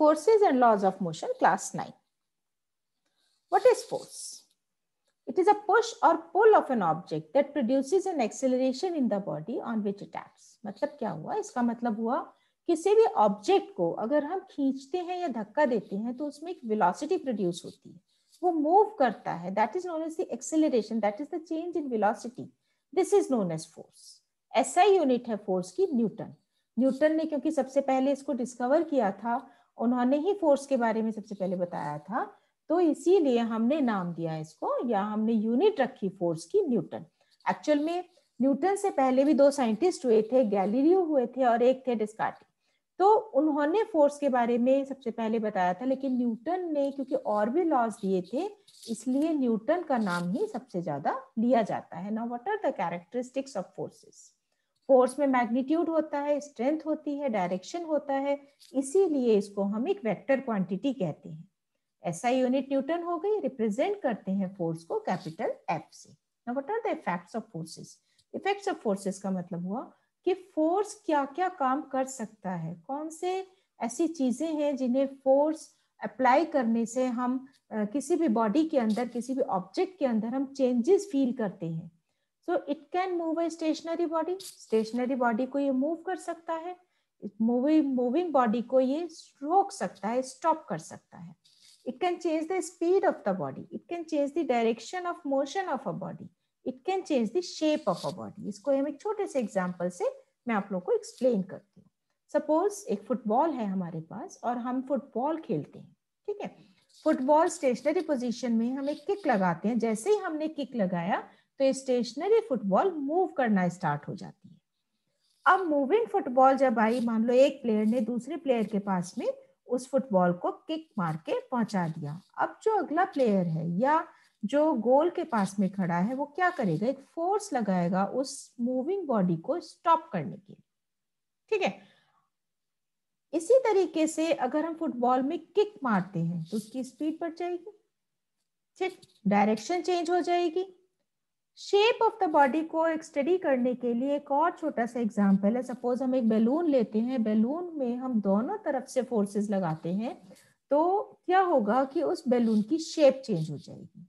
Forces and laws of motion, class 9. What is force? It is a push or pull of an object that produces an acceleration in the body on which it acts. मतलब क्या हुआ? इसका मतलब हुआ किसी भी object को अगर हम खींचते हैं या धक्का देते हैं तो उसमें एक वेलोसिटी प्रोड्यूस होती है, वो मूव करता है. That is known as the acceleration, that is the change in velocity. This is known as force. SI unit है फोर्स की न्यूटन. न्यूटन ने क्योंकि सबसे पहले इसको डिस्कवर किया था, उन्होंने ही फोर्स के बारे में सबसे पहले बताया था, तो इसीलिए हमने नाम दिया इसको, या हमने यूनिट रखी फोर्स की न्यूटन. एक्चुअल में न्यूटन से पहले भी दो साइंटिस्ट हुए थे, गैलीलियो हुए थे और एक थे डिस्कार्टी. तो उन्होंने फोर्स के बारे में सबसे पहले बताया था, लेकिन न्यूटन ने क्योंकि और भी लॉज दिए थे, इसलिए न्यूटन का नाम ही सबसे ज्यादा लिया जाता है. Now what are the characteristics of forces? Force में मैग्नीट्यूड होता है, स्ट्रेंथ होती है, डायरेक्शन होता है, इसीलिए इसको हम एक वेक्टर क्वांटिटी कहते हैं. एसआई यूनिट न्यूटन हो गई. रिप्रेजेंट करते हैं फोर्स को कैपिटल एफ से. Now what are the effects of forces? Effects of forces का मतलब हुआ कि फोर्स क्या क्या काम कर सकता है, कौन से ऐसी चीजें हैं जिन्हें फोर्स अप्लाई करने से हम किसी भी बॉडी के अंदर, किसी भी ऑब्जेक्ट के अंदर हम चेंजेस फील करते हैं. So it can move a stationary body. Stationary body को ये मूव कर सकता है. मूविंग बॉडी को ये रोक सकता है, स्टॉप कर सकता है. It can change the speed of the body. It can change the direction of motion of a body. It can change the shape of a body. इसको हम एक छोटे से एग्जाम्पल से मैं आप लोग को एक्सप्लेन करती हूँ. सपोज एक फुटबॉल है हमारे पास और हम फुटबॉल खेलते हैं. ठीक है, फुटबॉल स्टेशनरी पोजीशन में हम एक किक लगाते हैं. जैसे ही हमने किक लगाया तो स्टेशनरी फुटबॉल मूव करना स्टार्ट हो जाती है. अब मूविंग फुटबॉल जब आई, मान लो एक प्लेयर ने दूसरे प्लेयर के पास में उस फुटबॉल को किक मार के पहुंचा दिया. अब जो अगला प्लेयर है या जो गोल के पास में खड़ा है, वो क्या करेगा? एक फोर्स लगाएगा उस मूविंग बॉडी को स्टॉप करने के लिए. ठीक है, इसी तरीके से अगर हम फुटबॉल में किक मारते हैं तो उसकी स्पीड बढ़ जाएगी. ठीक, डायरेक्शन चेंज हो जाएगी. शेप ऑफ द बॉडी को एक स्टडी करने के लिए एक और छोटा सा एग्जांपल है. सपोज हम एक बैलून लेते हैं, बैलून में हम दोनों तरफ से फोर्सेस लगाते हैं, तो क्या होगा कि उस बैलून की शेप चेंज हो जाएगी.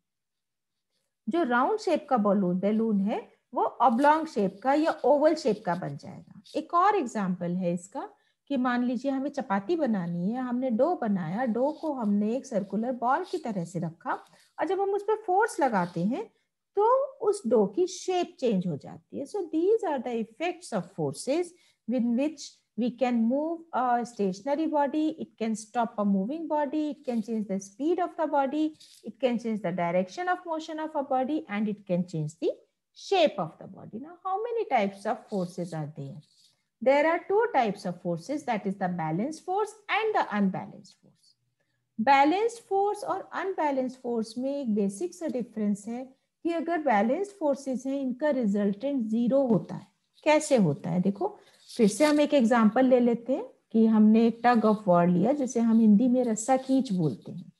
जो राउंड शेप का बैलून है वो ऑब्लॉन्ग शेप का या ओवल शेप का बन जाएगा. एक और एग्जांपल है इसका कि मान लीजिए हमें चपाती बनानी है, हमने डो बनाया, डो को हमने एक सर्कुलर बॉल की तरह से रखा, और जब हम उस पर फोर्स लगाते हैं तो उस डो की शेप चेंज हो जाती है. So these are the effects of forces with which we can move a stationary body, it can stop a moving body, it can change the speed of the body, it can change the direction of motion of a body, and it can change the shape of the body. Now, how many types of forces are there? There are two types of forces, that is the balanced force and the unbalanced force. Balanced force और unbalanced force में एक basic सा difference है कि अगर balanced forces हैं, इनका resultant zero होता है. कैसे होता है देखो, फिर से हम एक एग्जांपल ले लेते हैं कि हमने एक टग ऑफ वॉर लिया, जिसे हम हिंदी में रस्सा खींच बोलते हैं.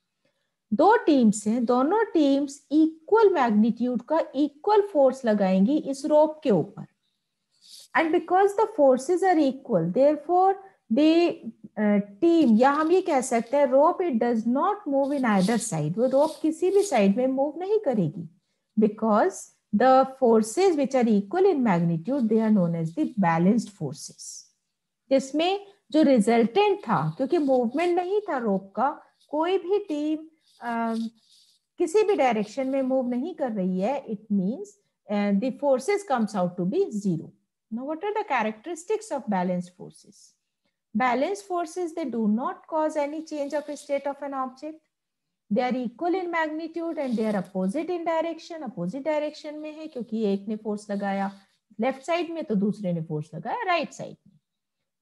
दो टीम्स हैं, दोनों टीम्स इक्वल मैग्नीट्यूड का इक्वल फोर्स लगाएंगी इस रोप के ऊपर. And because the forces are equal, therefore the team, या हम ये कह सकते हैं rope, it does not move in either side. वो रोप किसी भी साइड में मूव नहीं करेगी, because the forces which are equal in magnitude, they are known as the balanced forces. जिसमें जो रिजल्टेंट था, क्योंकि मूवमेंट नहीं था रोप का, कोई भी टीम किसी भी डायरेक्शन में मूव नहीं कर रही है, it means the forces comes out to be zero. Now what are the characteristics of balanced forces? Balanced forces, they do not cause any change of state of an object. They are equal in magnitude and they are opposite in direction. Opposite direction में है क्योंकि एक ने force लगाया left side में तो दूसरे ने फोर्स लगाया राइट साइड में.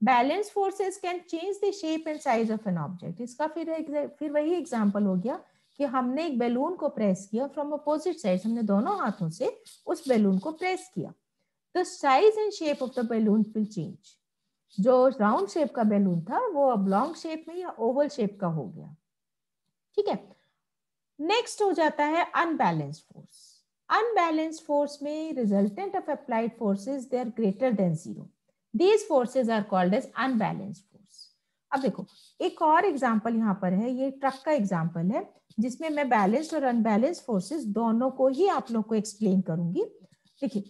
Balanced forces can change the shape and size of an object. इसका फिर वही एग्जांपल हो गया कि हमने एक बैलून को प्रेस किया फ्रॉम अपोजिट साइड, हमने दोनों हाथों से उस बैलून को प्रेस किया. The size and shape of the balloon will change. जो राउंड शेप का बैलून था वो ऑब्लॉन्ग शेप में या ओवल शेप का हो गया. ठीक है, नेक्स्ट हो जाता है अनबैलेंस्ड फोर्स. अनबैलेंस्ड फोर्स में resultant of applied forces, they are greater than zero. These forces are called as unbalanced force. अब देखो एक और एग्जांपल यहाँ पर है, ये ट्रक का एग्जांपल है जिसमें मैं बैलेंस्ड और अनबैलेंस्ड फोर्सेस दोनों को ही आप लोग को एक्सप्लेन करूंगी। देखिए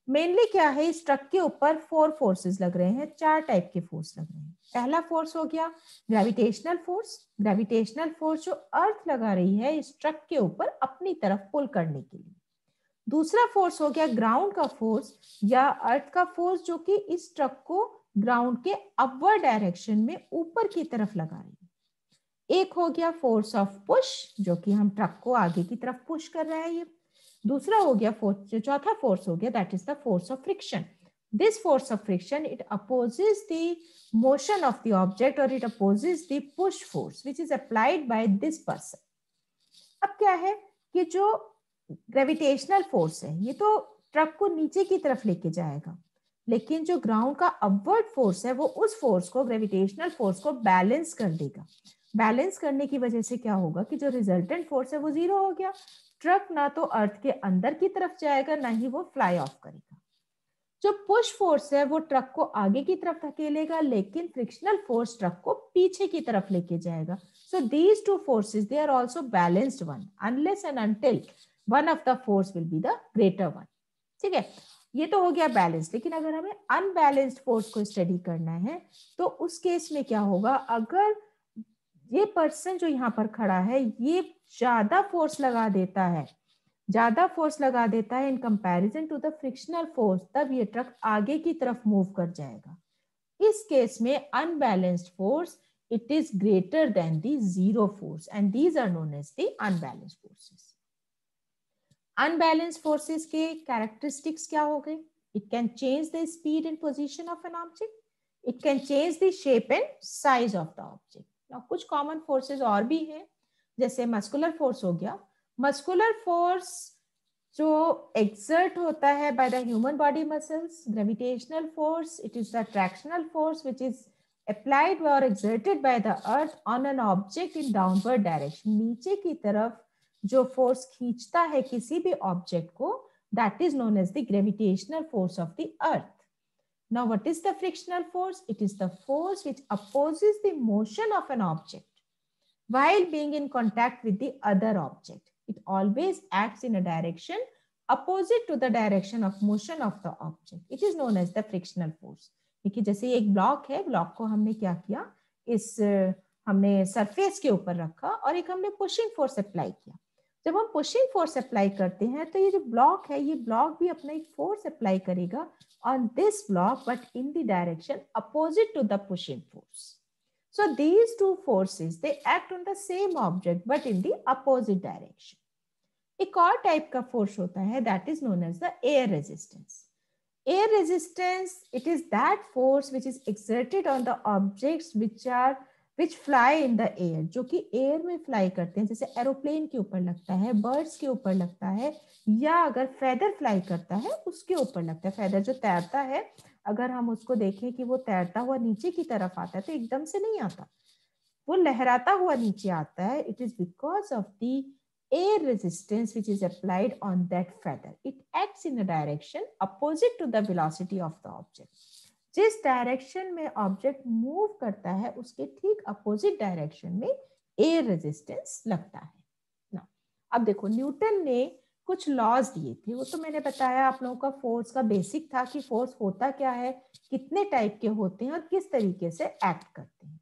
मेनली क्या है, इस ट्रक के ऊपर 4 फोर्सेस लग रहे हैं, 4 टाइप के फोर्स लग रहे हैं। पहला फोर्स हो गया ग्रेविटेशनल फोर्स। ग्रेविटेशनल फोर्स जो अर्थ लगा रही है इस ट्रक के ऊपर अपनी तरफ पुल करने के लिए। दूसरा फोर्स हो गया ग्राउंड का फोर्स या अर्थ का फोर्स जो कि इस ट्रक को ग्राउंड के अपवर्ड डायरेक्शन में ऊपर की तरफ लगा रही है। एक हो गया फोर्स ऑफ पुश जो कि हम ट्रक को आगे की तरफ पुश कर रहा है ये। दूसरा हो गया फोर्स, जो चौथा फोर्स हो गया that is the force of friction. This force of friction it opposes the motion of the object और it opposes the push force which is applied by this person. अब क्या है कि जो ग्रेविटेशनल फोर्स है ये तो ट्रक को नीचे की तरफ लेके जाएगा, लेकिन जो ग्राउंड का अपवर्ड फोर्स है वो उस फोर्स को, ग्रेविटेशनल फोर्स को बैलेंस कर देगा। बैलेंस करने की वजह से क्या होगा कि जो रिजल्टेंट फोर्स है वो 0 हो गया। ट्रक ना तो अर्थ के अंदर की तरफ जाएगा ना ही वो फ्लाई ऑफ करेगा। जो पुश फोर्स है वो ट्रक को आगे की तरफ धकेलेगा, लेकिन फ्रिक्शनल फोर्स ट्रक को पीछे की तरफ लेके जाएगा। So these two forces they are also balanced one unless and until one of the force will be the greater one. ठीक है, ये तो हो गया बैलेंस। लेकिन अगर हमें अनबैलेंस्ड फोर्स को स्टडी करना है तो उस केस में क्या होगा, अगर ये पर्सन जो यहाँ पर खड़ा है ये ज्यादा फोर्स लगा देता है, ज्यादा फोर्स लगा देता है in comparison to the frictional force, तब ये ट्रक आगे की तरफ मूव कर जाएगा। इस केस में unbalanced force it is greater than the 0 force and these are known as the unbalanced forces. Unbalanced forces के कैरेक्टरिस्टिक्स क्या हो गए? It can change the speed and position of an object, it can change the shape and size of the object. Now कुछ common forces और भी हैं, जैसे muscular force हो गया। मस्कुलर फोर्स जो एक्सर्ट होता है by the human body muscles. Gravitational force it is the tractional force which is applied or exerted by the earth on an object in downward direction। नीचे की तरफ जो force खींचता है किसी भी ऑब्जेक्ट को, that is known as the gravitational force of the earth. Now what is the frictional force? It is the force which opposes the motion of an object while being in contact with the other object. It always acts in a direction opposite to the direction of motion of the object. It is known as the frictional force. देखिए जैसे एक block है, block को हमने क्या किया, हमने surface के ऊपर रखा और एक हमने पुशिंग फोर्स अप्लाई किया। जब हम पुशिंग फोर्स अप्लाई करते हैं तो ये जो ब्लॉक है ये ब्लॉक भी अपना एक फोर्स अप्लाई करेगा on this block but in the direction opposite to the pushing force. So these two forces they act on the same object but in the opposite direction. एक और type का force होता है that is known as the air resistance. Air resistance it is that force which is exerted on the objects which fly in the air, जो कि air में fly करते हैं, जैसे एरोप्लेन के ऊपर लगता है, बर्ड्स के ऊपर लगता है, या अगर फेदर फ्लाई करता है उसके ऊपर लगता है। फेदर जो तैरता है अगर हम उसको देखें कि वो तैरता हुआ नीचे की तरफ आता है तो एकदम से नहीं आता, वो लहराता हुआ नीचे आता है। It is because of the air resistance which is applied on that feather. It acts in a direction opposite to the velocity of the object. जिस डायरेक्शन में ऑब्जेक्ट मूव करता है उसके ठीक अपोजिट डायरेक्शन में एयर रेजिस्टेंस लगता है ना। अब देखो न्यूटन ने कुछ लॉज दिए थे, वो तो मैंने बताया आप लोगों का फोर्स का बेसिक था कि फोर्स होता क्या है, कितने टाइप के होते हैं और किस तरीके से एक्ट करते हैं।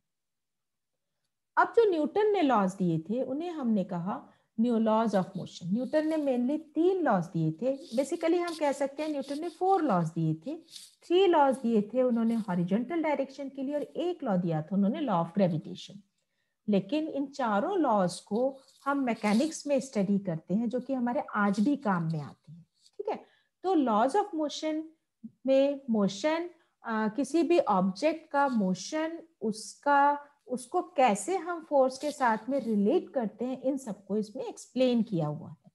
अब जो न्यूटन ने लॉज दिए थे उन्हें हमने कहा new laws of motion. Newton ने मेनली 3 लॉज दिए थे, बेसिकली हम कह सकते हैं न्यूटन ने 4 लॉज दिए थे। 3 लॉज दिए थे उन्होंने हॉरिजॉन्टल डायरेक्शन के लिए और 1 लॉ दिया था उन्होंने लॉ ऑफ ग्रेविटेशन। लेकिन इन चारों लॉज को हम मैकेनिक्स में स्टडी करते हैं जो कि हमारे आज भी काम में आते हैं। ठीक है, तो लॉज ऑफ मोशन में मोशन, किसी भी ऑब्जेक्ट का मोशन, उसको कैसे हम फोर्स के साथ में रिलेट करते हैं, इन सबको इसमें एक्सप्लेन किया हुआ है।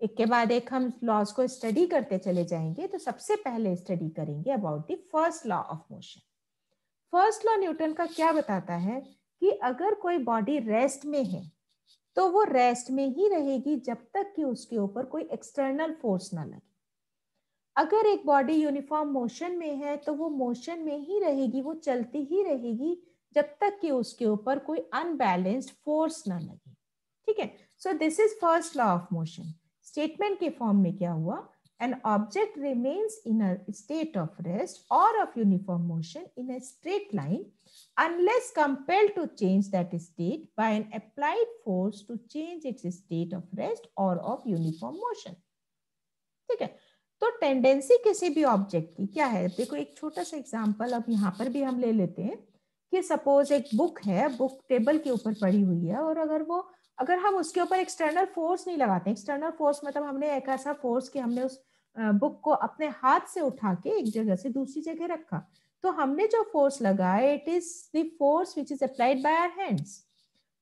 एक के बाद एक हम लॉज को स्टडी करते चले जाएंगे। तो सबसे पहले स्टडी करेंगे about the first law of motion. First law Newton का क्या बताता है कि अगर कोई बॉडी रेस्ट में है तो वो रेस्ट में ही रहेगी जब तक कि उसके ऊपर कोई एक्सटर्नल फोर्स ना लगे। अगर एक बॉडी यूनिफॉर्म मोशन में है तो वो मोशन में ही रहेगी, वो चलती ही रहेगी जब तक कि उसके ऊपर कोई अनबैलेंस्ड फोर्स ना लगे। ठीक है, so this is first law of motion. Statement के फॉर्म में क्या हुआ, an object remains in a state of rest or of uniform motion in a straight line unless compelled to change that state by an applied force to change its state of rest or of uniform motion। ठीक है, तो tendency किसी भी object की क्या है, देखो एक छोटा सा एग्जांपल अब यहाँ पर भी हम ले लेते हैं कि सपोज एक बुक है, बुक टेबल के ऊपर पड़ी हुई है, और अगर हम उसके ऊपर एक्सटर्नल फोर्स नहीं लगाते, एक्सटर्नल फोर्स मतलब हमने एक ऐसा फोर्स कि हमने उस बुक को अपने हाथ से उठा के एक जगह से दूसरी जगह रखा, तो हमने जो फोर्स लगाया it is the force which is applied by our hands.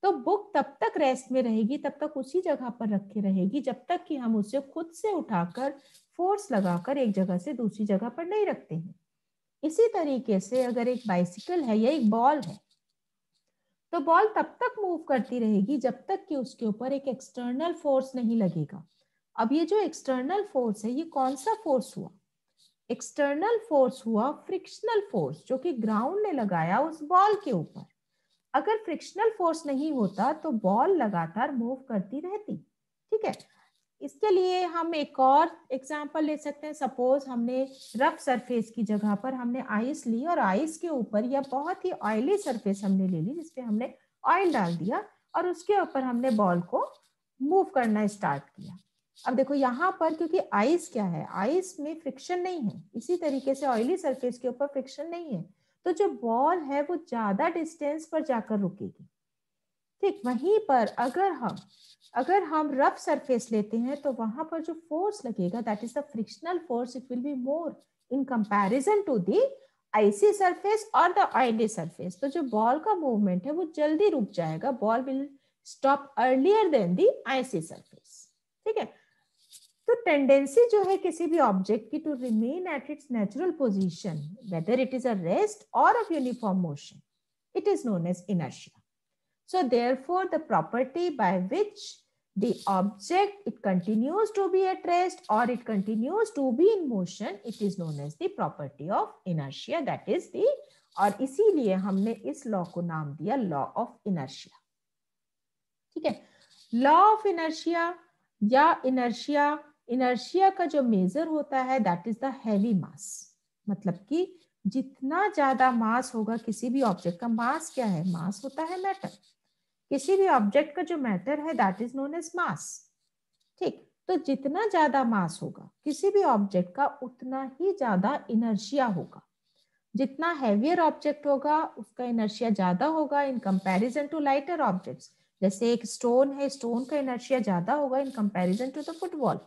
तो बुक तब तक रेस्ट में रहेगी, तब तक उसी जगह पर रखे रहेगी जब तक कि हम उसे खुद से उठाकर फोर्स लगाकर एक जगह से दूसरी जगह पर नहीं रखते हैं। इसी तरीके से अगर एक बाइसिकल है या एक बॉल है, तो बॉल तब तक मूव करती रहेगी जब तक कि उसके ऊपर एक एक्सटर्नल फोर्स नहीं लगेगा। अब ये जो एक्सटर्नल फोर्स है ये कौन सा फोर्स हुआ, एक्सटर्नल फोर्स हुआ फ्रिक्शनल फोर्स, जो कि ग्राउंड ने लगाया उस बॉल के ऊपर। अगर फ्रिक्शनल फोर्स नहीं होता तो बॉल लगातार मूव करती रहती। ठीक है, इसके लिए हम एक और एग्जांपल ले सकते हैं। सपोज हमने रफ सरफेस की जगह पर हमने आइस ली, और आइस के ऊपर या बहुत ही ऑयली सरफेस हमने ले ली जिसपे हमने ऑयल डाल दिया, और उसके ऊपर हमने बॉल को मूव करना स्टार्ट किया। अब देखो यहाँ पर क्योंकि आइस क्या है, आइस में फ्रिक्शन नहीं है, इसी तरीके से ऑयली सरफेस के ऊपर फ्रिक्शन नहीं है, तो जो बॉल है वो ज्यादा डिस्टेंस पर जाकर रुकेगी। ठीक, वहीं पर अगर हम रफ सरफेस लेते हैं तो वहां पर जो फोर्स लगेगा that is the frictional force, it will be more in comparison to the icy surface और द ऑयली सरफेस। तो जो बॉल का मूवमेंट है वो जल्दी रुक जाएगा, ball will stop earlier than the icy surface. ठीक है, तो टेंडेंसी जो है किसी भी ऑब्जेक्ट की to remain at its natural position whether it is a rest or of uniform motion, it is known as inertia. So therefore the property by which the object it continues to be at rest or it continues to be in motion, it is known as the property of inertia, that is the, और इसीलिए हमने इस law को नाम दिया law of inertia. ठीक है, law of inertia या इनर्शिया का जो मेजर होता है दैट इज द हैवी मास, मतलब कि जितना ज्यादा मास होगा किसी भी ऑब्जेक्ट का, मास क्या है, मास होता है मैटर, किसी भी ऑब्जेक्ट का जो मैटर है that is known as mass. ठीक, तो जितना ज्यादा मास होगा किसी भी ऑब्जेक्ट का उतना ही ज्यादा इनर्शिया होगा। जितना हैवियर ऑब्जेक्ट होगा उसका इनर्शिया ज्यादा होगा in comparison to lighter objects. जैसे एक स्टोन है, स्टोन का इनर्शिया ज्यादा होगा in comparison to the football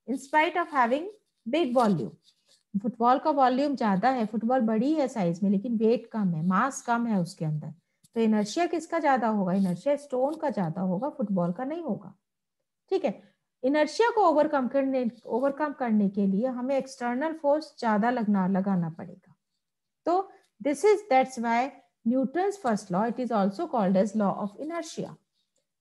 in spite of having big volume. Football का वॉल्यूम ज्यादा है, फुटबॉल बड़ी है साइज में लेकिन वेट कम है, मास कम है उसके अंदर, तो इनर्शिया किसका ज्यादा होगा, इनर्शिया स्टोन का ज्यादा होगा, फुटबॉल का नहीं होगा। ठीक है, इनर्शिया को ओवरकम करने के लिए हमें एक्सटर्नल फोर्स ज्यादा लगाना पड़ेगा। तो that's why Newton's first law, it is also called as law of inertia.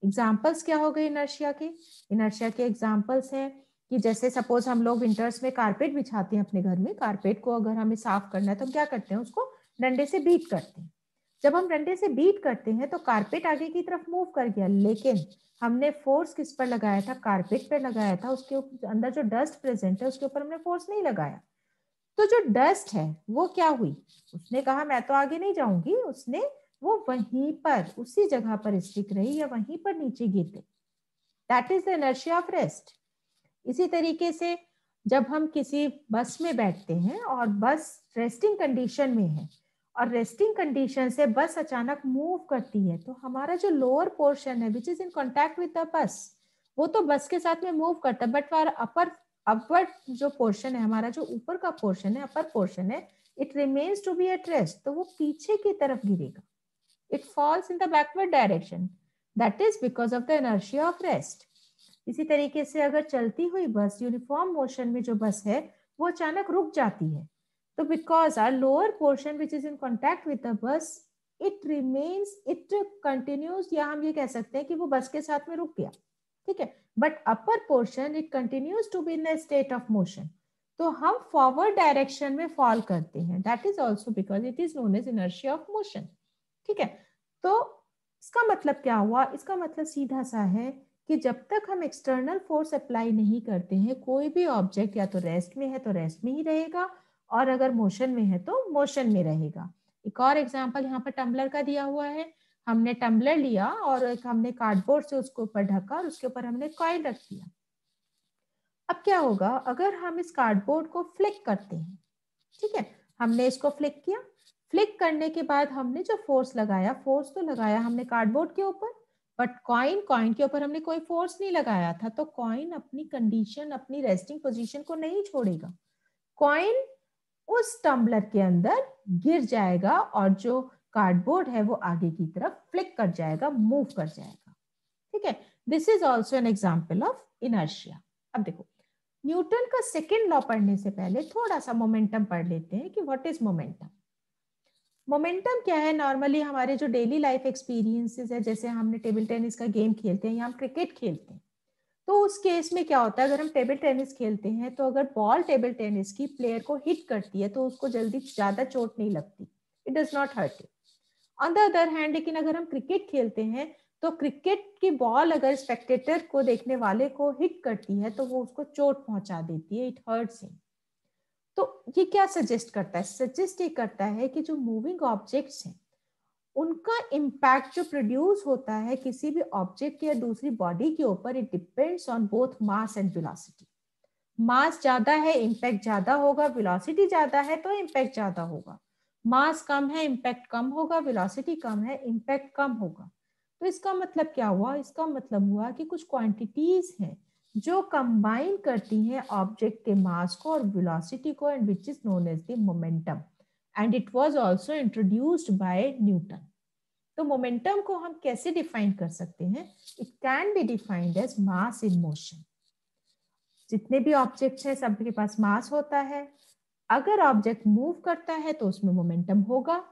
Examples क्या हो गए इनर्शिया के एग्जांपल्स हैं कि जैसे सपोज हम लोग विंटर्स में कारपेट बिछाते हैं अपने घर में, कारपेट को अगर हमें साफ करना है तो हम क्या करते हैं, उसको डंडे से बीट करते हैं। जब हम डंडे से बीट करते हैं तो कारपेट आगे की तरफ मूव कर गया, लेकिन हमने फोर्स किस पर लगाया था, कारपेट पर लगाया था, उसके अंदर जो डस्ट प्रेजेंट है उसके ऊपर हमने फोर्स नहीं लगाया। तो जो डस्ट है वो क्या हुई, उसने कहा मैं तो आगे नहीं जाऊंगी, उसने वो वहीं पर उसी जगह पर स्टिक रही या वहीं पर नीचे गिर गई, that is the inertia of rest. इसी तरीके से जब हम किसी बस में बैठते हैं और बस रेस्टिंग कंडीशन में है और रेस्टिंग कंडीशन से बस अचानक मूव करती है, तो हमारा जो लोअर पोर्शन है विच is in contact with the बस, वो तो बस के साथ में मूव करता है, बट अपवर्ड जो पोर्शन है, हमारा जो ऊपर का पोर्शन है, अपर पोर्शन है, it remains to be at rest, तो वो पीछे की तरफ गिरेगा, it falls in the backward direction, that is because of the inertia of rest. इसी तरीके से अगर चलती हुई बस, यूनिफॉर्म मोशन में जो बस है वो अचानक रुक जाती है, तो because our lower portion which is in contact with the bus, it continues, या हम ये कह सकते हैं कि वो बस के साथ में रुक गया। ठीक है, but upper portion it continues to be in the state of motion, तो हम फॉरवर्ड डायरेक्शन में फॉल करते हैं, that is also because it is known as inertia of motion. ठीक है, तो इसका मतलब क्या हुआ, इसका मतलब सीधा सा है कि जब तक हम एक्सटर्नल फोर्स अप्लाई नहीं करते हैं, कोई भी ऑब्जेक्ट या तो रेस्ट में है तो रेस्ट में ही रहेगा, और अगर मोशन में है तो मोशन में रहेगा। एक और एग्जांपल यहाँ पर टम्बलर का दिया हुआ है। हमने टम्बलर लिया और हमने कार्डबोर्ड से उसके ऊपर ढका और उसके ऊपर हमने कॉइल रख दिया। अब क्या होगा, अगर हम इस कार्डबोर्ड को फ्लिक करते हैं, ठीक है, हमने इसको फ्लिक किया, फ्लिक करने के बाद हमने जो फोर्स लगाया, फोर्स तो लगाया हमने कार्डबोर्ड के ऊपर, बट कॉइन के ऊपर हमने कोई फोर्स नहीं लगाया था, तो कॉइन अपनी कंडीशन, अपनी रेस्टिंग पोजीशन को नहीं छोड़ेगा। कॉइन उस टम्बलर के अंदर गिर जाएगा और जो कार्डबोर्ड है वो आगे की तरफ फ्लिक कर जाएगा, मूव कर जाएगा। ठीक है, this is also an example of inertia. अब देखो, न्यूटन का सेकेंड लॉ पढ़ने से पहले थोड़ा सा मोमेंटम पढ़ लेते हैं कि व्हाट इज मोमेंटम। मोमेंटम क्या है, नॉर्मली हमारे जो डेली लाइफ एक्सपीरियंसेस है, जैसे हमने टेबल टेनिस का गेम खेलते हैं या हम क्रिकेट खेलते हैं, तो उस केस में क्या होता है, अगर हम टेबल टेनिस खेलते हैं तो अगर बॉल टेबल टेनिस की प्लेयर को हिट करती है तो उसको जल्दी ज्यादा चोट नहीं लगती, it does not hurt. On the other hand, लेकिन अगर हम क्रिकेट खेलते हैं तो क्रिकेट की बॉल अगर स्पेक्टेटर को, देखने वाले को हिट करती है तो वो उसको चोट पहुंचा देती है, इट हर्ट्स हिम। तो ये क्या सजेस्ट करता है, सजेस्ट ये करता है कि जो मूविंग ऑब्जेक्ट्स हैं उनका इम्पैक्ट जो प्रोड्यूस होता है किसी भी ऑब्जेक्ट या दूसरी बॉडी के ऊपर, it depends on both mass and velocity. Mass ज्यादा है इम्पैक्ट ज्यादा होगा, वेलोसिटी ज्यादा है तो इम्पैक्ट ज्यादा होगा। मास कम है इम्पैक्ट कम होगा, वेलोसिटी कम है इम्पैक्ट कम होगा। तो इसका मतलब क्या हुआ, इसका मतलब हुआ कि कुछ क्वांटिटीज हैं जो कंबाइन करती हैं ऑब्जेक्ट के मास को और वेलोसिटी को, and which is known as the momentum, and it was also introduced by Newton. तो मोमेंटम को हम कैसे डिफाइन कर सकते हैं, it can be defined as mass in motion. जितने भी ऑब्जेक्ट्स हैं सबके पास मास होता है, अगर ऑब्जेक्ट मूव करता है तो उसमें मोमेंटम होगा,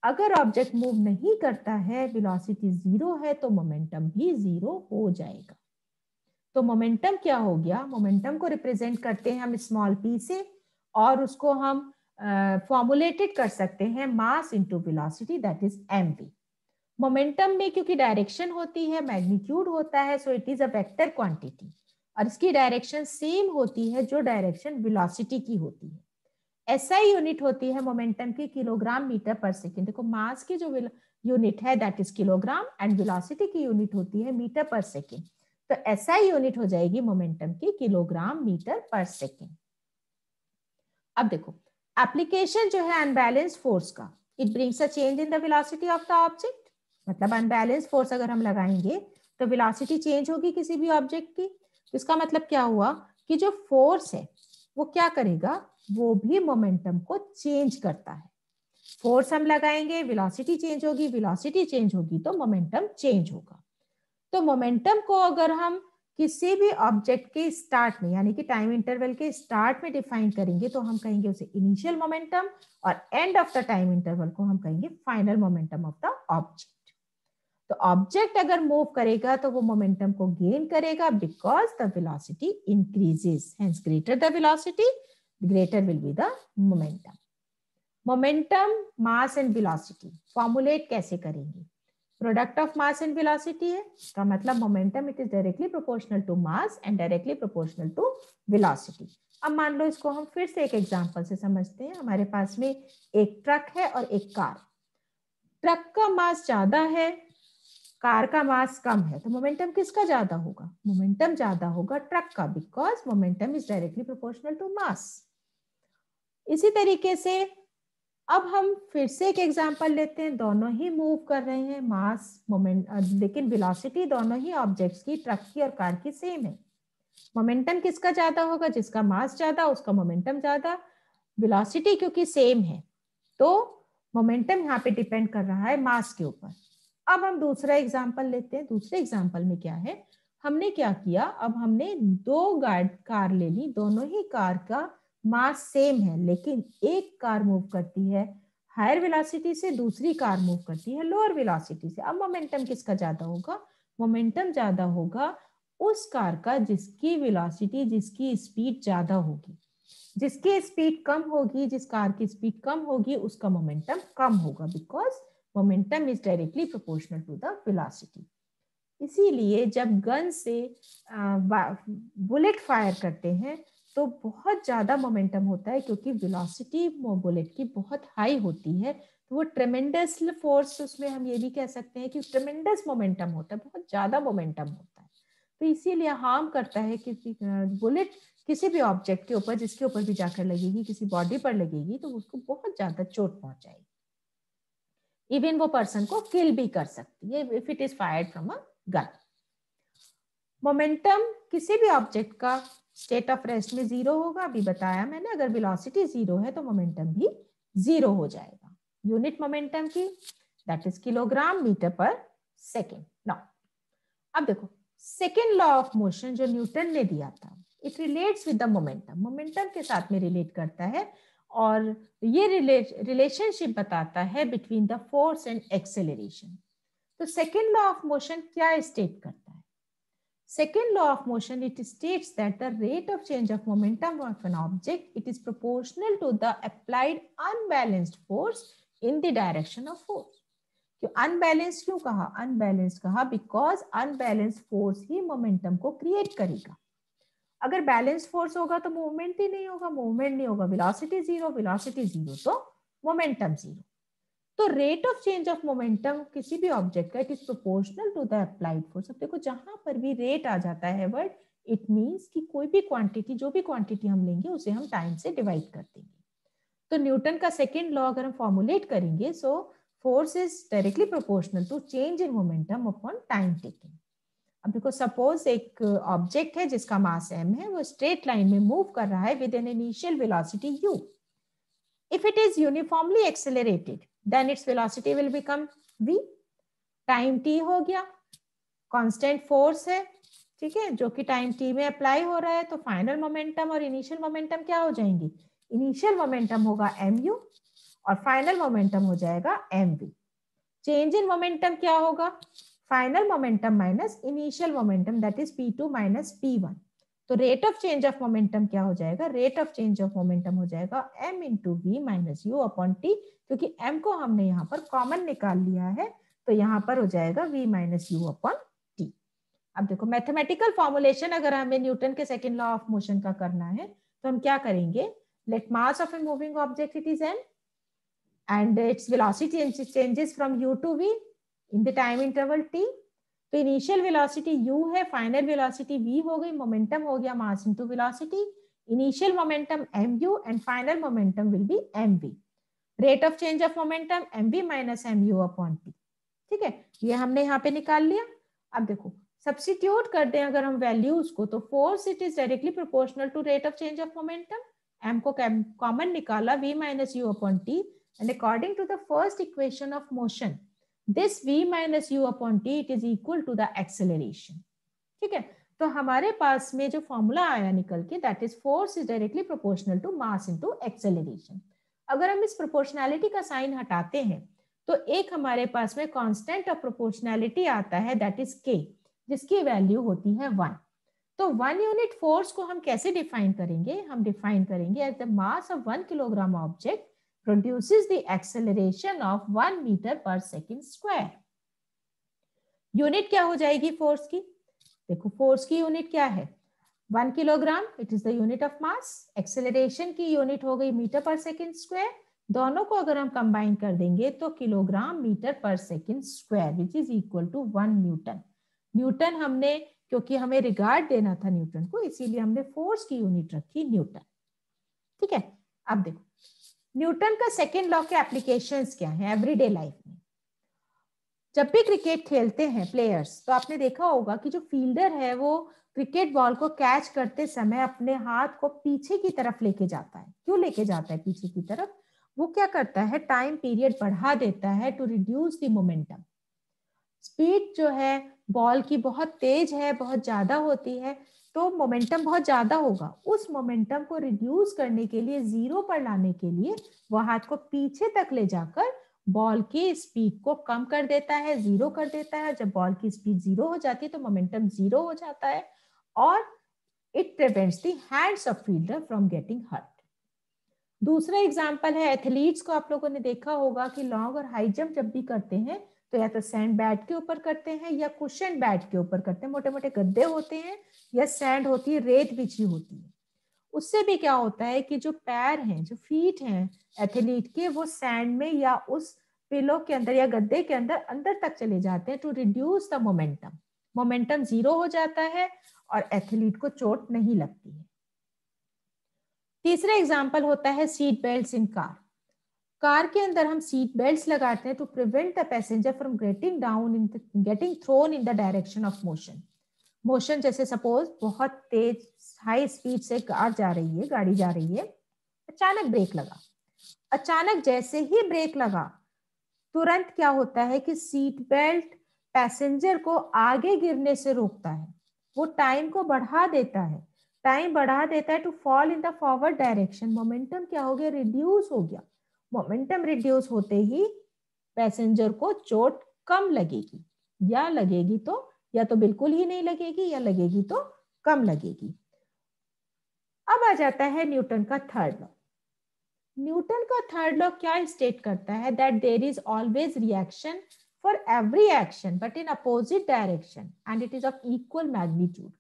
अगर ऑब्जेक्ट मूव नहीं करता है, वेलोसिटी जीरो है, तो मोमेंटम भी जीरो हो जाएगा। तो मोमेंटम क्या हो गया, मोमेंटम को रिप्रेजेंट करते हैं हम स्मॉल पी से, और उसको हम फॉर्मुलेटेड कर सकते हैं mass into velocity, that is mv। Momentum में क्योंकि डायरेक्शन होती है, मैग्नीट्यूड होता है, so it is a vector quantity, और इसकी डायरेक्शन सेम होती है जो डायरेक्शन वेलोसिटी की होती है। एसआई यूनिट होती है मोमेंटम की किलोग्राम मीटर पर सेकेंड। देखो, मास की जो यूनिट है that is kilogram, and velocity की यूनिट होती है मीटर पर सेकेंड। तो एसआई यूनिट हो जाएगी मोमेंटम की किलोग्राम मीटर पर सेकेंड। अब देखो, एप्लीकेशन जो है अनबैलेंस फोर्स का, it brings a change in the velocity of the object. मतलब अनबैलेंस फोर्स अगर हम लगाएंगे तो वेलोसिटी चेंज होगी किसी भी ऑब्जेक्ट की। इसका मतलब क्या हुआ कि जो फोर्स है वो क्या करेगा, वो भी मोमेंटम को चेंज करता है। फोर्स हम लगाएंगे, वेलोसिटी चेंज होगी, वेलोसिटी चेंज होगी तो मोमेंटम चेंज होगा। तो मोमेंटम को अगर हम किसी भी ऑब्जेक्ट के स्टार्ट में, यानी कि टाइम इंटरवल के स्टार्ट में डिफाइन करेंगे तो हम कहेंगे उसे इनिशियल मोमेंटम, और end of the time interval को हम कहेंगे final momentum of the object. तो ऑब्जेक्ट अगर मूव करेगा तो वो मोमेंटम को गेन करेगा because the velocity increases, hence greater the velocity greater will be the momentum. Momentum, mass and velocity formulate कैसे करेंगे, product of mass and velocity है, इसका मतलब momentum it is directly proportional to mass and directly proportional to velocity. अब मान लो इसको हम फिर से एक एग्जांपल से समझते हैं। हमारे पास में एक ट्रक है और एक कार। ट्रक का मास ज्यादा है, कार का मास कम है, तो मोमेंटम किसका ज्यादा होगा, मोमेंटम ज्यादा होगा ट्रक का, because momentum is directly proportional to mass. इसी तरीके से अब हम फिर से एक एग्जांपल लेते हैं, दोनों ही मूव कर रहे हैं, मास मोमेंट, लेकिन वेलोसिटी दोनों ही ऑब्जेक्ट्स की, ट्रक की और कार की सेम है। मोमेंटम किसका ज्यादा होगा, जिसका मास ज्यादा उसका मोमेंटम ज्यादा। वेलोसिटी क्योंकि सेम है तो मोमेंटम यहाँ पे डिपेंड कर रहा है मास के ऊपर। अब हम दूसरा एग्जांपल लेते हैं। दूसरे एग्जांपल में क्या है, हमने क्या किया, अब हमने दो कार ले ली, दोनों ही कार का मास सेम है, लेकिन एक कार मूव करती है हायर वेलोसिटी से, दूसरी कार मूव करती है लोअर वेलोसिटी से। अब मोमेंटम किसका ज्यादा होगा, मोमेंटम ज्यादा होगा उस कार का जिसकी वेलोसिटी, जिसकी स्पीड ज्यादा होगी। जिसकी स्पीड कम होगी, जिस कार की स्पीड कम होगी, उसका मोमेंटम कम होगा, because momentum is directly proportional to the velocity. इसीलिए जब गन से बुलेट फायर करते हैं तो बहुत ज्यादा मोमेंटम होता है, क्योंकि वेलोसिटी बुलेट की बहुत हाई होती है, तो वो ट्रेमेंडस फोर्स, उसमें हम ये भी कह सकते हैं कि ट्रेमेंडस मोमेंटम होता है, बहुत ज्यादा मोमेंटम होता है। तो इसीलिए हार्म करता है कि बुलेट किसी भी ऑब्जेक्ट के ऊपर, जिसके ऊपर भी जाकर लगेगी, किसी बॉडी पर लगेगी, तो उसको बहुत ज्यादा चोट पहुंचाएगी, इवन वो पर्सन को किल भी कर सकती है if it is fired from a gun. Momentum किसी भी ऑब्जेक्ट का स्टेट ऑफ रेस्ट में जीरो होगा, अभी बताया मैंने, अगर वेलोसिटी जीरो है तो मोमेंटम भी जीरो हो जाएगा। यूनिट मोमेंटम की that is kilogram metre per second. Now अब देखो सेकेंड लॉ ऑफ मोशन जो न्यूटन ने दिया था, it relates with the momentum, momentum के साथ में रिलेट करता है, और ये रिलेशनशिप बताता है between the force and acceleration. तो सेकेंड लॉ ऑफ मोशन क्या स्टेट करता है? Second law of motion, it states that the rate of change of momentum of an object, it is proportional to the applied unbalanced force in the direction of force. क्यों unbalanced क्यों कहा? Unbalanced कहा because unbalanced force he momentum को create करेगा। अगर balance force होगा तो movement ही नहीं होगा, मूवमेंट नहीं होगा, वेलोसिटी जीरो तो मोमेंटम जीरो। तो rate of change of momentum किसी भी ऑब्जेक्ट का, it is proportional to the applied force. अब देखो जहां पर भी रेट आ जाता है वर्ड, इट मींस कि कोई भी क्वांटिटी, जो भी क्वांटिटी हम लेंगे उसे हम टाइम से डिवाइड कर देंगे। तो न्यूटन का सेकेंड लॉ अगर हम फॉर्मुलेट करेंगे, so force is directly proportional to change in momentum upon time taken. अब देखो सपोज एक ऑब्जेक्ट है जिसका मास m है, वो स्ट्रेट लाइन में मूव कर रहा है with an initial velocity u। If it is uniformly accelerated, then its velocity will become v. Time t हो गया, कांस्टेंट फोर्स है, ठीक है, जो कि टाइम t में अप्लाई हो रहा है, तो फाइनल मोमेंटम और इनिशियल मोमेंटम क्या हो जाएंगे? इनिशियल मोमेंटम होगा mu और फाइनल मोमेंटम हो जाएगा mv। चेंज इन मोमेंटम क्या होगा? Final momentum minus initial momentum, that is p2 minus p1। तो rate of change of momentum क्या हो जाएगा? Rate of change of momentum हो जाएगा m into v minus u upon t, क्योंकि m को हमने यहाँ पर कॉमन निकाल लिया है, तो यहाँ पर हो जाएगा v minus u upon T. अब देखो मैथमेटिकल फॉर्मुलेशन अगर हमें न्यूटन के सेकेंड लॉ ऑफ मोशन का करना है, तो हम क्या करेंगे? Let mass of a moving object it is m and its velocity changes from u to v in the time interval t। तो इनिशियल वेलोसिटी u है, फाइनल वेलोसिटी v हो गई, मोमेंटम हो गया mass into velocity, initial momentum mu and final momentum will be mv। Rate of change of momentum mv minus mu upon t। ठीक है, ये हमने यहाँ पे निकाल लिया। अब देखो सब्स्टिट्यूट कर दें अगर हम वैल्यूज को, तो force it is directly proportional to rate of change of momentum, m को कॉमन निकाला v minus u upon t, and according to the first equation of motion, this v minus u upon t it is equal to the acceleration। ठीक है, तो हमारे पास में जो formula आया निकल के, that is force is directly proportional to mass into acceleration. अगर हम इस प्रोपोर्शनैलिटी का साइन हटाते हैं तो एक हमारे पास में कांस्टेंट ऑफ प्रोपोर्शनैलिटी आता है, दैट इज k, जिसकी वैल्यू होती है 1। तो 1 यूनिट फोर्स को हम कैसे डिफाइन करेंगे? हम डिफाइन करेंगे as the mass of 1 kilogram object produces the acceleration of 1 meter per second square। Unit क्या हो जाएगी फोर्स की? देखो फोर्स की यूनिट क्या है? 1 kilogram, it is the unit of mass. Acceleration की यूनिट हो गई मीटर पर सेकेंड स्क्वायर। दोनों को अगर हम कंबाइन कर देंगे तो kilogram metre per second square, which is equal to 1 Newton. Newton हमने, क्योंकि हमें रिगार्ड देना था न्यूटन को, इसीलिए हमने फोर्स की यूनिट रखी न्यूटन। ठीक है, अब देखो न्यूटन का सेकेंड लॉ के एप्लीकेशंस क्या हैं एवरीडे लाइफ में? जब भी क्रिकेट खेलते हैं प्लेयर्स, तो आपने देखा होगा कि जो फील्डर है वो क्रिकेट बॉल को कैच करते समय अपने हाथ को पीछे की तरफ लेके जाता है। क्यों लेके जाता है पीछे की तरफ? वो क्या करता है? टाइम पीरियड बढ़ा देता है to reduce the momentum. Speed जो है बॉल की बहुत तेज है, बहुत ज्यादा होती है, तो मोमेंटम बहुत ज्यादा होगा। उस मोमेंटम को रिड्यूस करने के लिए, जीरो पर लाने के लिए, वो हाथ को पीछे तक ले जाकर बॉल की स्पीड को कम कर देता है, जीरो कर देता है। जब बॉल की स्पीड जीरो हो जाती है तो मोमेंटम जीरो हो जाता है और it prevents the hands of fielder from getting hurt. दूसरा एग्जाम्पल है एथलीट्स को, आप लोगों ने देखा होगा कि लॉन्ग और हाई जंप जब भी करते हैं तो या तो सैंड बैट के ऊपर करते हैं या कुशन बैट के ऊपर करते हैं, मोटे मोटे गद्दे होते हैं या सैंड होती है, रेत बिछी होती है। उससे भी क्या होता है कि जो पैर हैं, जो फीट हैं एथलीट के, वो सैंड में या उस पिलो के अंदर या गद्दे के अंदर तक चले जाते हैं to reduce the momentum. Momentum zero हो जाता है और एथलीट को चोट नहीं लगती है। तीसरा एग्जाम्पल होता है seat belt in car. Car के अंदर हम सीट बेल्ट लगाते हैं to prevent the passenger from getting thrown in the direction of motion. Motion जैसे सपोज बहुत तेज हाई स्पीड से कार जा रही है, गाड़ी जा रही है, अचानक ब्रेक लगा। अचानक जैसे ही ब्रेक लगा तुरंत क्या होता है कि सीट बेल्ट पैसेंजर को आगे गिरने से रोकता है, वो टाइम को बढ़ा देता है, टाइम बढ़ा देता है to fall in the forward direction. Momentum क्या हो गया, रिड्यूस हो गया। मोमेंटम रिड्यूस होते ही पैसेंजर को चोट कम लगेगी, या लगेगी तो, या तो बिल्कुल ही नहीं लगेगी, या लगेगी तो कम लगेगी। अब आ जाता है न्यूटन का थर्ड लॉ। न्यूटन का थर्ड लॉ क्या स्टेट करता है, that there is always reaction for every action but in opposite direction and it is of equal magnitude.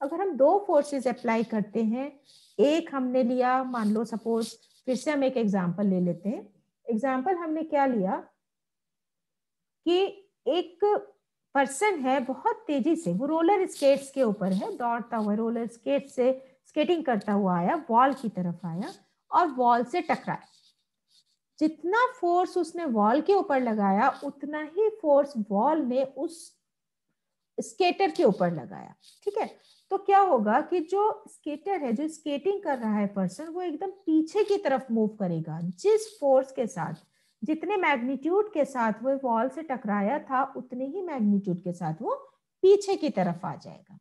अगर हम दो फोर्सेस अप्लाई करते हैं, एक हमने लिया, मान लो सपोज, फिर से हम एक एग्जांपल ले लेते हैं। एग्जांपल हमने क्या लिया कि एक पर्सन है, बहुत तेजी से वो रोलर स्केट्स के ऊपर है, दौड़ता हुआ रोलर स्केट से स्केटिंग करता हुआ आया, वॉल की तरफ आया और वॉल से टकराया। जितना फोर्स उसने वॉल के ऊपर लगाया उतना ही फोर्स वॉल ने उस स्केटर के ऊपर लगाया। ठीक है, तो क्या होगा कि जो स्केटर है, जो स्केटिंग कर रहा है पर्सन, वो एकदम पीछे की तरफ मूव करेगा। जिस फोर्स के साथ, जितने मैग्नीट्यूड के साथ वो वॉल से टकराया था, उतने ही मैग्नीट्यूड के साथ वो पीछे की तरफ आ जाएगा।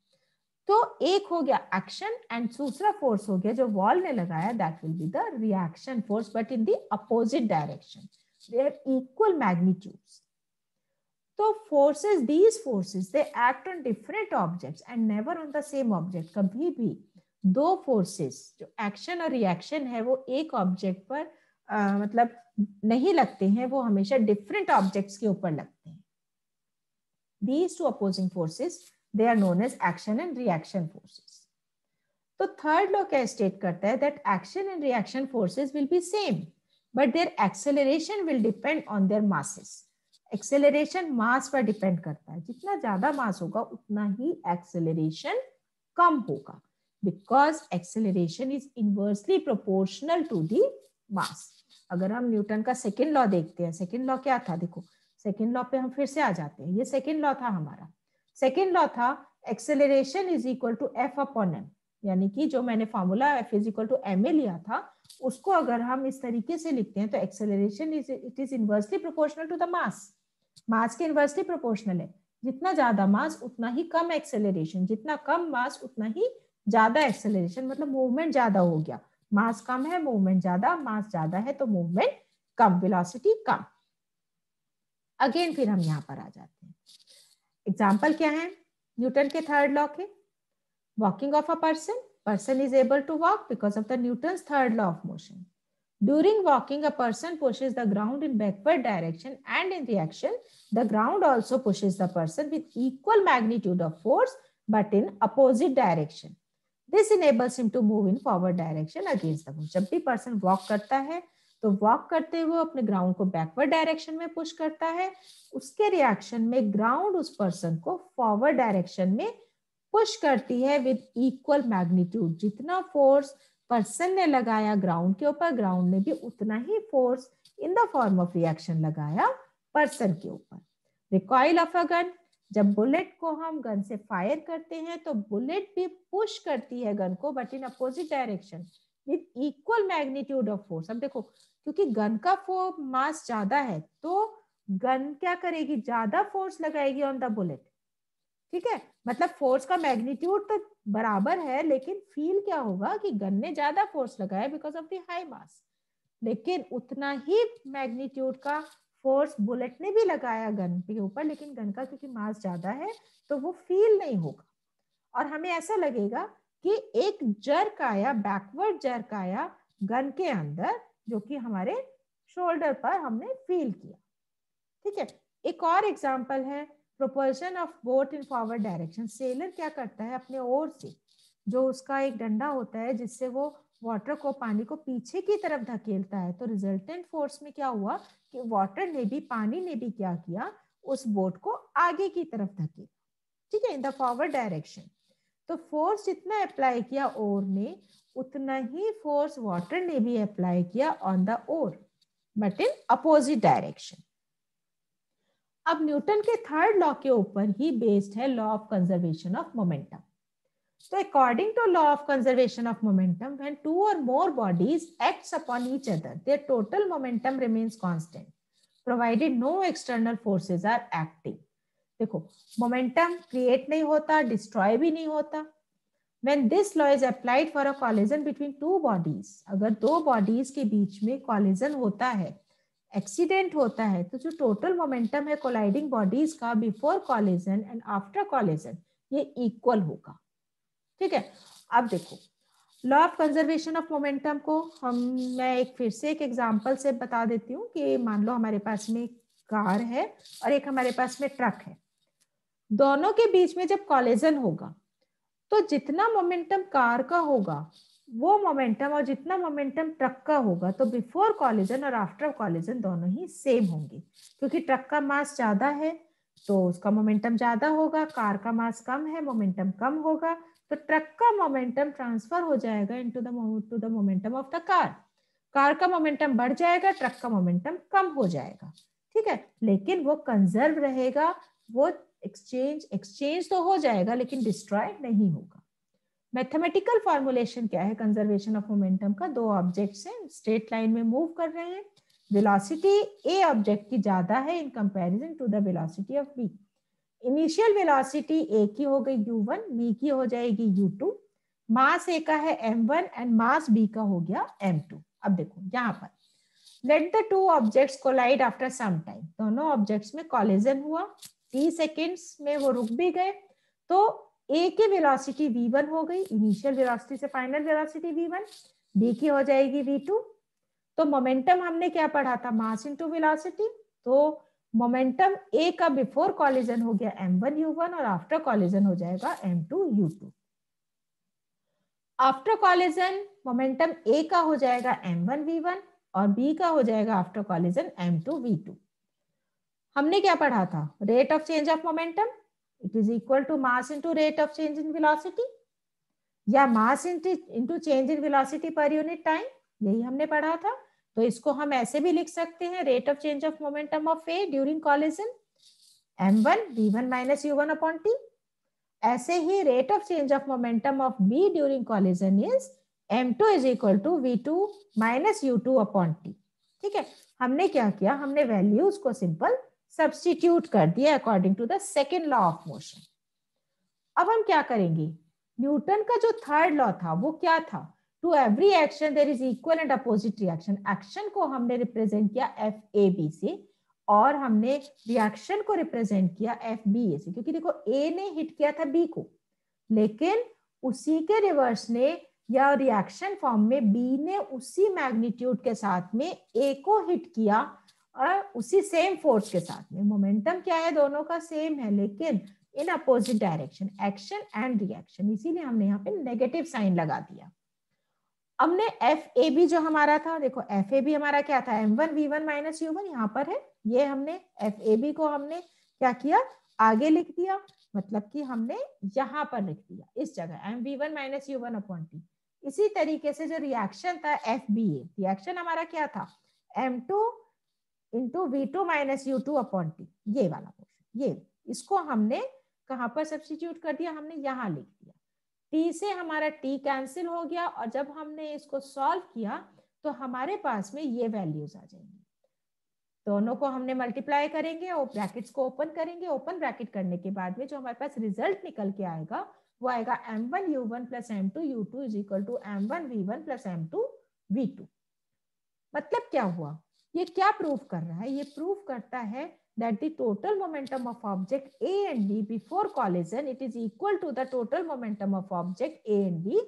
तो एक हो गया एक्शन एंड दूसरा फोर्स हो गया जो वॉल ने लगाया, that will be the reaction force but in the opposite direction, they have equal magnitudes. तो forces, these forces they act on different objects and never on the same object। कभी भी दो forces जो action और reaction है वो एक object पर मतलब नहीं लगते हैं, वो हमेशा डिफरेंट ऑब्जेक्ट्स के ऊपर लगते हैं। These two opposing forces they are known as action and reaction forces। तो थर्ड लॉ क्या स्टेट करता है, that action and reaction forces will be same but their acceleration will depend on their masses. Acceleration mass पर depend करता है, जितना ज्यादा मास होगा उतना ही एक्सेलरेशन कम होगा, because acceleration is inversely proportional to the mass. अगर हम न्यूटन का सेकेंड लॉ देखते हैं, सेकेंड लॉ क्या था, देखो सेकेंड लॉ पे हम फिर से आ जाते हैं। ये सेकेंड लॉ था हमारा, सेकेंड लॉ था acceleration is equal to F upon M, यानी कि जो मैंने formula F is equal to M A लिया था, उसको अगर हम इस तरीके से लिखते हैं तो acceleration it is inversely proportional to the mass. Mass के इनवर्सली प्रोपोर्शनल है, जितना ज्यादा मास उतना ही कम एक्सेलरेशन, जितना कम मास उतना ही ज्यादा एक्सेलरेशन, मतलब मूवमेंट ज्यादा हो गया। मास कम है, मूवमेंट ज्यादा, मास ज्यादा है तो मूवमेंट कम, वेलोसिटी कम। अगेन फिर हम यहाँ पर आ जाते हैं, एग्जाम्पल क्या है न्यूटन के थर्ड लॉ के। Walking of a person, person is able to walk because of the Newton's third law of motion. During walking, a person pushes the ground in backward direction and in reaction, the ground also pushes the person with equal magnitude of force but in opposite direction. This enables him to move in forward direction against the motion. जब भी person walk करता है तो walk करते हुए अपने ground को backward direction में push करता है, उसके reaction में ground उस person को forward direction में पुश करती है विद इक्वल मैग्नीट्यूड। जितना फोर्स पर्सन ने लगाया ग्राउंड के ऊपर, ग्राउंड ने भी उतना ही force in the form of reaction लगाया पर्सन के ऊपर। रिकॉइल ऑफ अ गन, जब बुलेट को हम गन से फायर करते हैं तो बुलेट भी पुश करती है गन को but in opposite direction with equal magnitude of force. अब देखो क्योंकि गन का मास ज्यादा है तो गन क्या करेगी, ज्यादा फोर्स लगाएगी ऑन द बुलेट। ठीक है, मतलब फोर्स का मैग्नीट्यूड तो बराबर है, लेकिन फील क्या होगा कि गन ने ज्यादा फोर्स लगाया बिकॉज ऑफ द हाई मास, लेकिन उतना ही मैग्नीट्यूड का फोर्स बुलेट ने भी लगाया गन के ऊपर, लेकिन गन का क्योंकि मास ज्यादा है तो वो फील नहीं होगा और हमें ऐसा लगेगा कि एक जर्क आया, बैकवर्ड जर्क आया गन के अंदर, जो कि हमारे शोल्डर पर हमने फील किया। ठीक है, एक और एग्जांपल है propulsion of boat in forward direction. Seller क्या करता है, अपने ओर से जो उसका एक डंडा होता है जिससे वो वाटर को, पानी को पीछे की तरफ धकेलता है, तो रिजल्टेंट फोर्स में क्या हुआ कि वाटर ने भी, पानी ने भी क्या किया, उस बोट को आगे की तरफ धकेला। ठीक है, इन द फॉरवर्ड डायरेक्शन। तो फोर्स जितना अप्लाई किया ओर ने, उतना ही फोर्स वाटर ने भी अप्लाई किया on the other, but in opposite direction. अब न्यूटन के थर्ड लॉ के ऊपर ही बेस्ड है law of conservation of momentum. So according to law of conservation of momentum, when two or more bodies acts upon each other, their total momentum remains constant, provided no external forces are acting. देखो, momentum create नहीं होता, destroy भी नहीं होता. When this law is applied for a collision between two bodies, अगर दो bodies के बीच में collision होता है, एक्सीडेंट होता है, तो जो टोटल मोमेंटम है कोलाइडिंग बॉडीज का before collision and after collision, ये इक्वल होगा। ठीक है, अब देखो law of conservation of momentum को मैं एक फिर से एक एग्जांपल से बता देती हूँ कि मान लो हमारे पास में कार है और एक हमारे पास में ट्रक है। दोनों के बीच में जब कॉलिजन होगा तो जितना मोमेंटम कार का होगा वो मोमेंटम, और जितना मोमेंटम ट्रक का होगा, तो बिफोर कॉलिजन और आफ्टर कॉलिजन दोनों ही सेम होंगे, क्योंकि ट्रक का मास ज्यादा है तो उसका मोमेंटम ज्यादा होगा, कार का मास कम है, मोमेंटम कम होगा, तो ट्रक का मोमेंटम ट्रांसफर हो जाएगा into the momentum of the car. Car का मोमेंटम बढ़ जाएगा, ट्रक का मोमेंटम कम हो जाएगा। ठीक है, लेकिन वो कंजर्व रहेगा, वो एक्सचेंज तो हो जाएगा लेकिन डिस्ट्रॉय नहीं होगा। मैथमेटिकल फॉर्मुलेशन क्या है कंजर्वेशन ऑफ मोमेंटम का? दो ऑब्जेक्ट्स हैं, स्ट्रेट लाइन में मूव कर रहे हैं, वेलोसिटी ए ऑब्जेक्ट की ज्यादा है in comparison to the velocity of B. Initial velocity A की हो गई u1, बी की हो जाएगी u2, मास ए का है m1 एंड मास बी का हो गया m2। अब देखो यहाँ पर let the two objects collide after some time, दोनों ऑब्जेक्ट्स में कॉलिजन हुआ, 30 सेकेंड्स में वो रुक भी गए, तो ए की वेलोसिटी v1 हो गई, इनिशियल वेलोसिटी से फाइनल वेलोसिटी v1, बी की हो जाएगी v2। तो मोमेंटम हमने क्या पढ़ा था, मास इनटू वेलोसिटी, तो मोमेंटम ए का बिफोर कॉलिजन हो गया m1 u1 और आफ्टर कॉलिजन हो जाएगा m2 u2। After collision momentum ए का हो जाएगा m1 v1 और बी का हो जाएगा आफ्टर कॉलिजन m2 v2। हमने क्या पढ़ा था, rate of change of momentum it is equal to mass into rate of change in velocity, या mass into change in velocity per unit time, यही हमने पढ़ा था। तो इसको हम ऐसे भी लिख सकते हैं, rate of change of momentum of A during collision m1 v1 minus u1 upon t। ऐसे ही rate of change of momentum of B during collision is m2 is equal to v2 minus u2 upon t। ठीक है, हमने क्या किया, हमने values को simple substitute कर दिया according to the second law of motion. अब हम क्या करेंगे, न्यूटन का जो थर्ड लॉ था वो क्या था, to every action there is equal and opposite reaction. Action को हमने रिप्रेजेंट किया FAB से और हमने रिएक्शन को रिप्रेजेंट किया FBA से, क्योंकि देखो A ने हिट किया था B को, लेकिन उसी के रिवर्स ने या रिएक्शन फॉर्म में B ने उसी मैग्नीट्यूड के साथ में A को हिट किया और उसी सेम फोर्स के साथ में। मोमेंटम क्या है, दोनों का सेम है लेकिन इन opposite direction, action and reaction, इसीलिए हमने यहाँ पे नेगेटिव साइन लगा दिया। हमने FAB जो हमारा था, देखो FAB हमारा क्या था, m1 v1 माइनस u1 यहाँ पर है, ये हमने FAB को हमने क्या किया, आगे लिख दिया, मतलब कि हमने यहाँ पर लिख दिया इस जगह mv1 minus u1 upon t। इसी तरीके से जो रिएक्शन था FBA, रिएक्शन हमारा क्या था, m2 into v2 minus u2 upon t, ये वाला पोर्शन, ये इसको हमने कहाँ पर सब्स्टिट्यूट कर दिया, हमने यहाँ लिख दिया। t से हमारा t कैंसिल हो गया और जब हमने इसको सॉल्व किया तो हमारे पास में ये वैल्यूज आ जाएंगी। दोनों को हमने मल्टीप्लाई करेंगे और ब्रैकेट्स को ओपन करेंगे, ओपन ब्रैकेट करने के बाद में जो हमारे पास रिजल्ट निकल के आएगा वो आएगा m1 u1 plus m2 u2 is equal to m1 v1 plus m2 v2। मतलब क्या हुआ, ये क्या प्रूव कर रहा है, ये प्रूव करता है that the total momentum of object A and B before collision it is equal to the total momentum of object A and B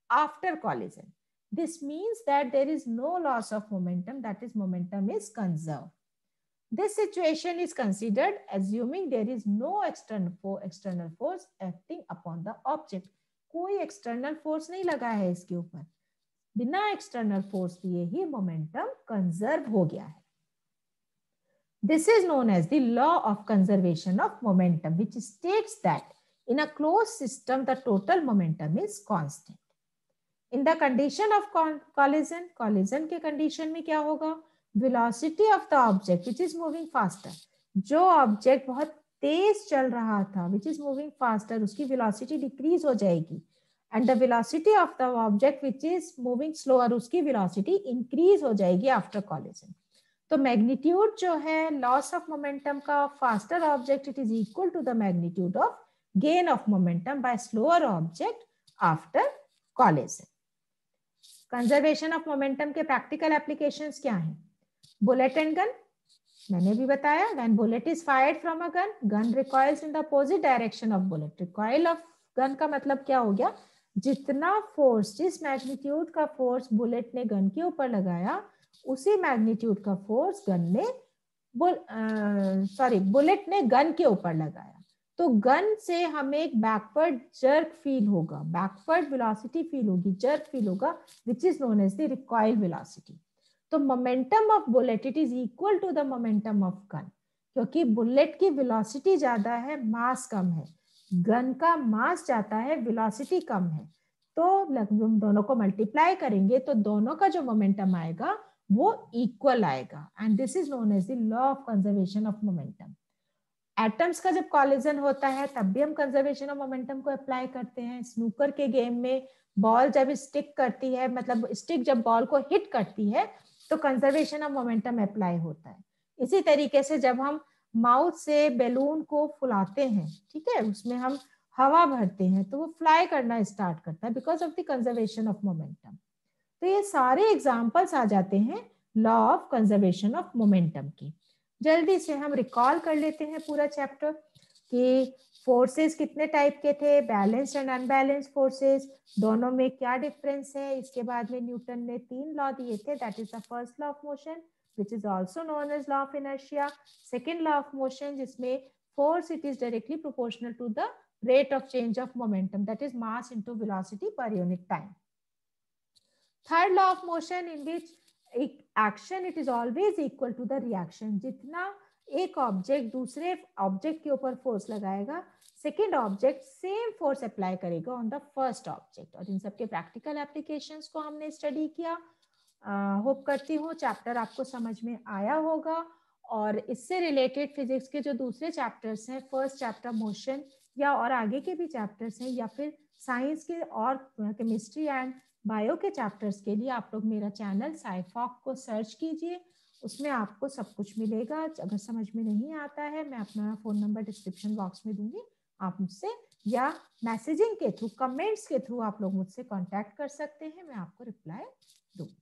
after collision। This means that there is no loss of momentum, that is momentum is conserved. This situation is considered assuming there is no external force acting upon the object. कोई external force नहीं लगा है इसके ऊपर, बिना external force दिए ही momentum conserve हो गया है. This is known as the law of conservation of momentum, which states that in a closed system the total momentum is constant. In the condition of collision के condition में क्या होगा? Velocity of the object which is moving faster, जो object बहुत तेज चल रहा था which is moving faster, उसकी velocity decrease हो जाएगी, and the velocity of the object which is moving slower, उसकी velocity increase हो जाएगी after collision. तो magnitude जो है loss of momentum का faster object, it is equal to the magnitude of gain of momentum by slower object after collision. Conservation of momentum के practical applications क्या हैं? बुलेट एंड गन, मैंने भी बताया. When bullet is fired from a gun, gun recoils in the opposite direction of bullet. Recoil of gun का मतलब क्या हो गया? जितना फोर्स, जिस मैग्नीट्यूड का फोर्स बुलेट ने गन के ऊपर लगाया, उसी मैग्नीट्यूड का फोर्स बुलेट ने गन के ऊपर लगाया. तो गन से हमें एक बैकवर्ड जर्क फील होगा, बैकवर्ड वेलोसिटी फील होगी, जर्क फील होगा, which is known as the recoil velocity. तो momentum of bullet it is equal to the momentum of gun, क्योंकि बुलेट की वेलोसिटी ज्यादा है, मास कम है. गन का मास ज्यादा है, वेलोसिटी कम है. तो हम दोनों को मल्टीप्लाई करेंगे तो दोनों का जो मोमेंटम आएगा वो इक्वल आएगा. And this is known as the law of conservation of momentum. Atoms का जब कॉलिजन होता है तब भी हम कंजर्वेशन ऑफ मोमेंटम को अप्लाई करते हैं. स्नूकर के गेम में बॉल जब स्टिक करती है, मतलब स्टिक जब बॉल को हिट करती है तो कंजर्वेशन ऑफ मोमेंटम अप्लाई होता है. इसी तरीके से जब हम माउथ से बैलून को फुलाते हैं, ठीक है, उसमें हम हवा भरते हैं तो वो फ्लाई करना स्टार्ट करता है because of the conservation of momentum. तो ये सारे एग्जाम्पल्स आ जाते हैं law of conservation of momentum की. जल्दी से हम रिकॉल कर लेते हैं पूरा चैप्टर कि फोर्सेस कितने टाइप के थे, बैलेंस्ड एंड अनबैलेंस्ड फोर्सेस, दोनों में क्या डिफरेंस है. इसके बाद में न्यूटन ने 3 लॉ दिए थे. That is the first law of motion which is also known as law of inertia. Second law of motion जिसमें force it is directly proportional to the rate of change of momentum, that is mass into velocity per unit time. Third law of motion in which action it is always equal to the reaction. जितना एक object दूसरे object के ऊपर force लगाएगा, second object same force apply करेगा on the first object. और इन सबके practical applications को हमने स्टडी किया. होप करती हूँ चैप्टर आपको समझ में आया होगा. और इससे रिलेटेड फिजिक्स के जो दूसरे चैप्टर्स हैं, फर्स्ट चैप्टर मोशन या और आगे के भी चैप्टर्स हैं, या फिर साइंस के और केमिस्ट्री एंड बायो के चैप्टर्स के लिए आप लोग मेरा चैनल साइफॉक को सर्च कीजिए, उसमें आपको सब कुछ मिलेगा. अगर समझ में नहीं आता है, मैं अपना फ़ोन नंबर डिस्क्रिप्शन बॉक्स में दूंगी, आप मुझसे या मैसेजिंग के थ्रू, कमेंट्स के थ्रू आप लोग मुझसे कांटेक्ट कर सकते हैं, मैं आपको रिप्लाई दूंगी.